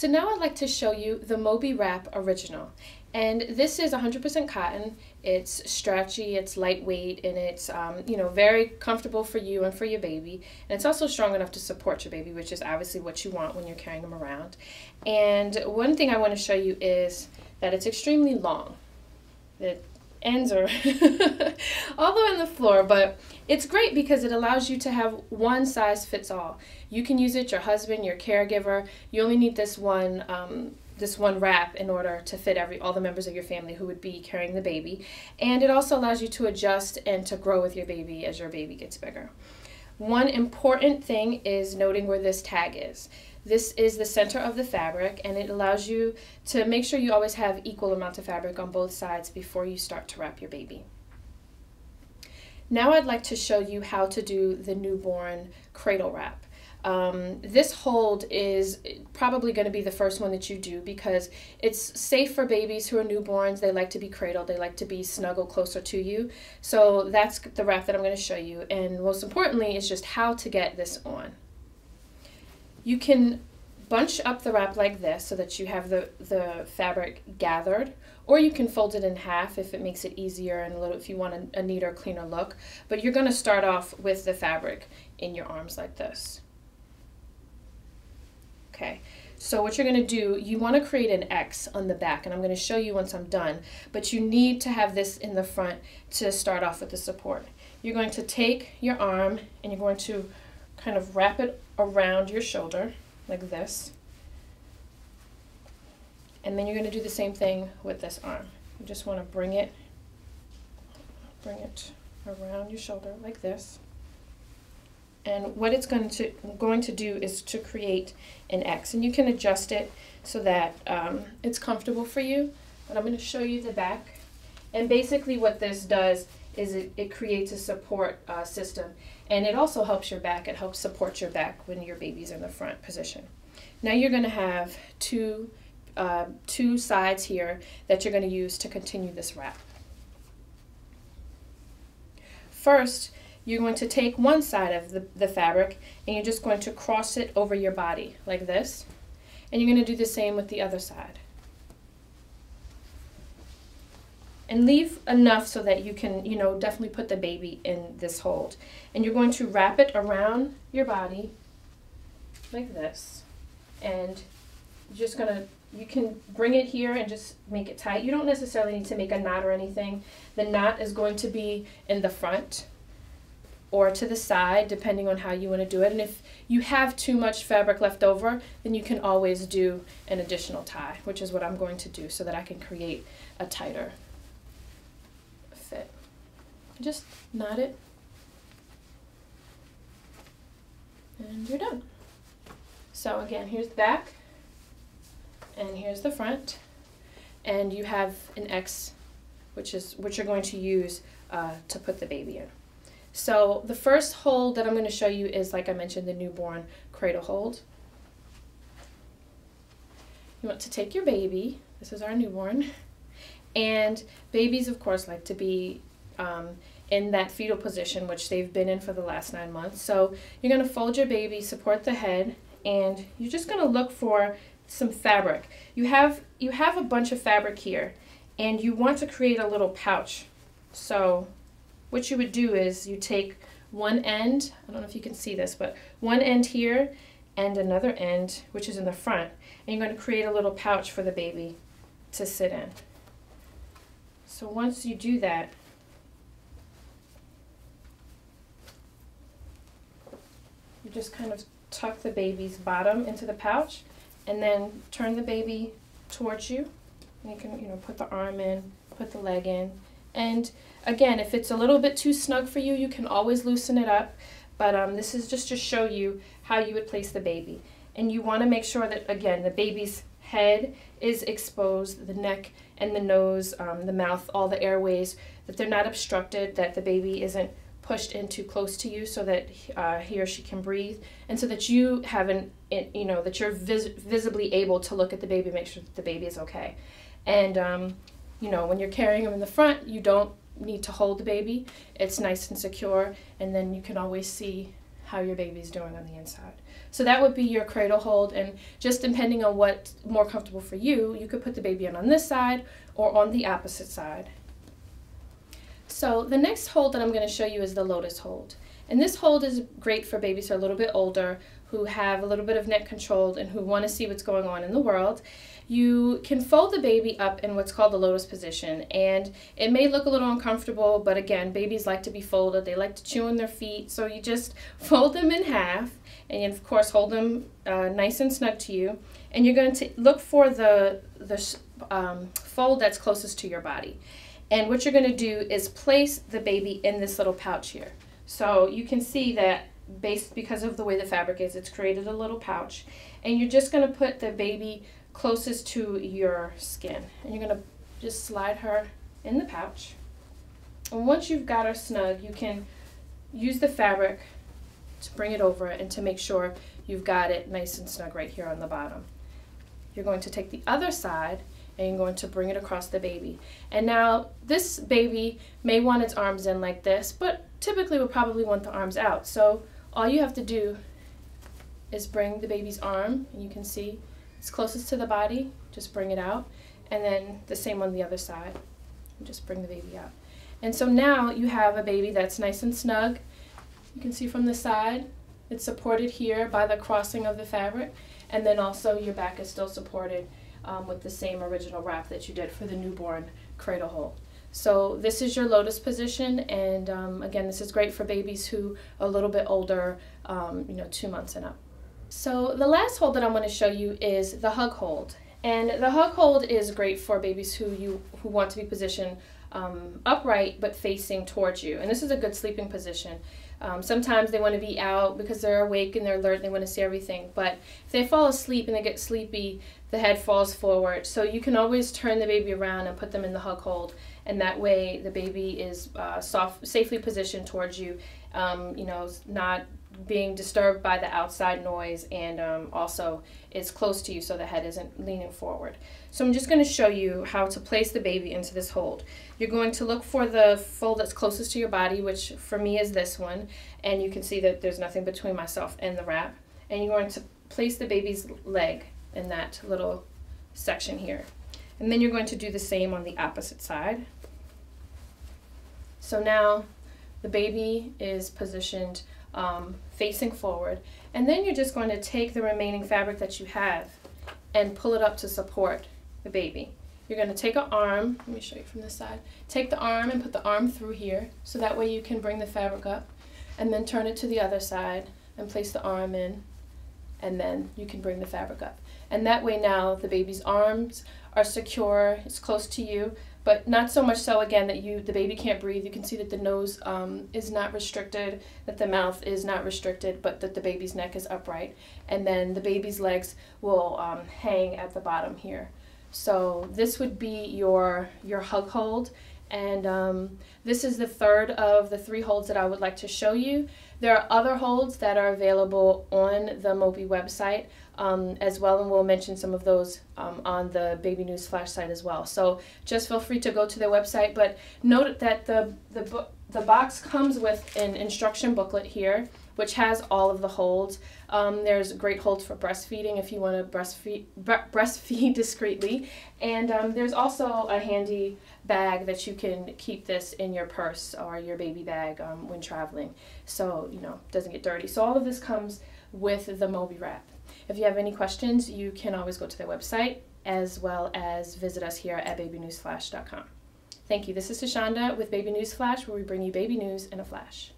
So now I'd like to show you the Moby Wrap Original. And this is 100% cotton. It's stretchy, it's lightweight, and it's very comfortable for you and for your baby. And it's also strong enough to support your baby, which is obviously what you want when you're carrying them around. And one thing I want to show you is that it's extremely long. The ends are all the way on the floor, but it's great because it allows you to have one size fits all. You can use it, your husband, your caregiver. You only need this one wrap in order to fit all the members of your family who would be carrying the baby. And it also allows you to adjust and to grow with your baby as your baby gets bigger. One important thing is noting where this tag is. This is the center of the fabric, and it allows you to make sure you always have equal amounts of fabric on both sides before you start to wrap your baby. Now I'd like to show you how to do the newborn cradle wrap. This hold is probably going to be the first one that you do because it's safe for babies who are newborns. They like to be cradled. They like to be snuggled closer to you. So that's the wrap that I'm going to show you. And most importantly is just how to get this on. You can bunch up the wrap like this so that you have the fabric gathered, or you can fold it in half if it makes it easier and if you want a neater, cleaner look. But you're going to start off with the fabric in your arms like this. Okay, so what you're going to do, you want to create an X on the back, and I'm going to show you once I'm done, but you need to have this in the front to start off with the support. You're going to take your arm and you're going to kind of wrap it around your shoulder like this, and then you're going to do the same thing with this arm. You just want to bring it around your shoulder like this. And what it's going to do is to create an X, and you can adjust it so that it's comfortable for you. But I'm going to show you the back. And basically what this does is it creates a support system, and it also helps your back. It helps support your back when your baby's in the front position. Now you're going to have two sides here that you're going to use to continue this wrap. First, you're going to take one side of the fabric and you're just going to cross it over your body like this. And you're going to do the same with the other side. And leave enough so that you can, definitely put the baby in this hold. And you're going to wrap it around your body like this. And you're just you can bring it here and just make it tight. You don't necessarily need to make a knot or anything. The knot is going to be in the front or to the side, depending on how you want to do it. And if you have too much fabric left over, then you can always do an additional tie, which is what I'm going to do so that I can create a tighter fit. Just knot it, and you're done. So again, here's the back, and here's the front, and you have an X, which you're going to use to put the baby in. So the first hold that I'm going to show you is, like I mentioned, the newborn cradle hold. You want to take your baby, this is our newborn, and babies of course like to be in that fetal position, which they've been in for the last 9 months. So you're going to fold your baby, support the head, and you're just going to look for some fabric. You have a bunch of fabric here, and you want to create a little pouch. So what you would do is you take one end, I don't know if you can see this, but one end here and another end, which is in the front, and you're going to create a little pouch for the baby to sit in. So once you do that, you just kind of tuck the baby's bottom into the pouch and then turn the baby towards you. And you can, put the arm in, put the leg in. And again, if it's a little bit too snug for you, you can always loosen it up. But this is just to show you how you would place the baby. And you want to make sure that, again, the baby's head is exposed, the neck and the nose, the mouth, all the airways, that they're not obstructed, that the baby isn't pushed in too close to you so that he or she can breathe, and so that you haven't, that you're visibly able to look at the baby, make sure that the baby is okay. And when you're carrying them in the front, you don't need to hold the baby. It's nice and secure, and then you can always see how your baby's doing on the inside. So that would be your cradle hold, and just depending on what's more comfortable for you, you could put the baby on this side or on the opposite side. So the next hold that I'm going to show you is the lotus hold. And this hold is great for babies who are a little bit older, who have a little bit of neck control and who want to see what's going on in the world. You can fold the baby up in what's called the lotus position, and it may look a little uncomfortable, but again, babies like to be folded. They like to chew on their feet, so you just fold them in half, and of course hold them nice and snug to you. And you're going to look for the fold that's closest to your body. And what you're going to do is place the baby in this little pouch here. So you can see that because of the way the fabric is, it's created a little pouch. And you're just going to put the baby closest to your skin. And you're going to just slide her in the pouch. And once you've got her snug, you can use the fabric to bring it over and to make sure you've got it nice and snug right here on the bottom. You're going to take the other side and you're going to bring it across the baby. And now this baby may want its arms in like this, but typically would probably want the arms out. So all you have to do is bring the baby's arm, and you can see it's closest to the body, just bring it out, and then the same on the other side, and just bring the baby out. And so now you have a baby that's nice and snug. You can see from the side, it's supported here by the crossing of the fabric, and then also your back is still supported with the same original wrap that you did for the newborn cradle hold. So this is your lotus position, and again, this is great for babies who are a little bit older, 2 months and up. So the last hold that I'm going to show you is the hug hold. And the hug hold is great for babies who want to be positioned upright but facing towards you. And this is a good sleeping position. Sometimes they want to be out because they're awake and they're alert and they want to see everything. But if they fall asleep and they get sleepy, the head falls forward. So you can always turn the baby around and put them in the hug hold. And that way the baby is safely positioned towards you, not being disturbed by the outside noise, and also is close to you so the head isn't leaning forward. So I'm just going to show you how to place the baby into this hold. You're going to look for the fold that's closest to your body, which for me is this one, and you can see that there's nothing between myself and the wrap. And you're going to place the baby's leg in that little section here. And then you're going to do the same on the opposite side. So now the baby is positioned facing forward, and then you're just going to take the remaining fabric that you have and pull it up to support the baby. You're going to take an arm, let me show you from this side, take the arm and put the arm through here, so that way you can bring the fabric up, and then turn it to the other side and place the arm in, and then you can bring the fabric up. And that way now the baby's arms are secure, it's close to you, but not so much so again that the baby can't breathe. You can see that the nose is not restricted, that the mouth is not restricted, but that the baby's neck is upright. And then the baby's legs will hang at the bottom here. So this would be your hug hold. And this is the third of the 3 holds that I would like to show you. There are other holds that are available on the Moby website as well, and we'll mention some of those on the Baby News Flash site as well. So just feel free to go to their website, but note that the box comes with an instruction booklet here, which has all of the holds. There's great holds for breastfeeding if you want to breastfeed discreetly. And there's also a handy bag that you can keep this in your purse or your baby bag when traveling, so it doesn't get dirty. So all of this comes with the Moby wrap. If you have any questions, you can always go to their website as well as visit us here at babynewsflash.com. Thank you. This is Tashonda with Baby News Flash, where we bring you baby news in a flash.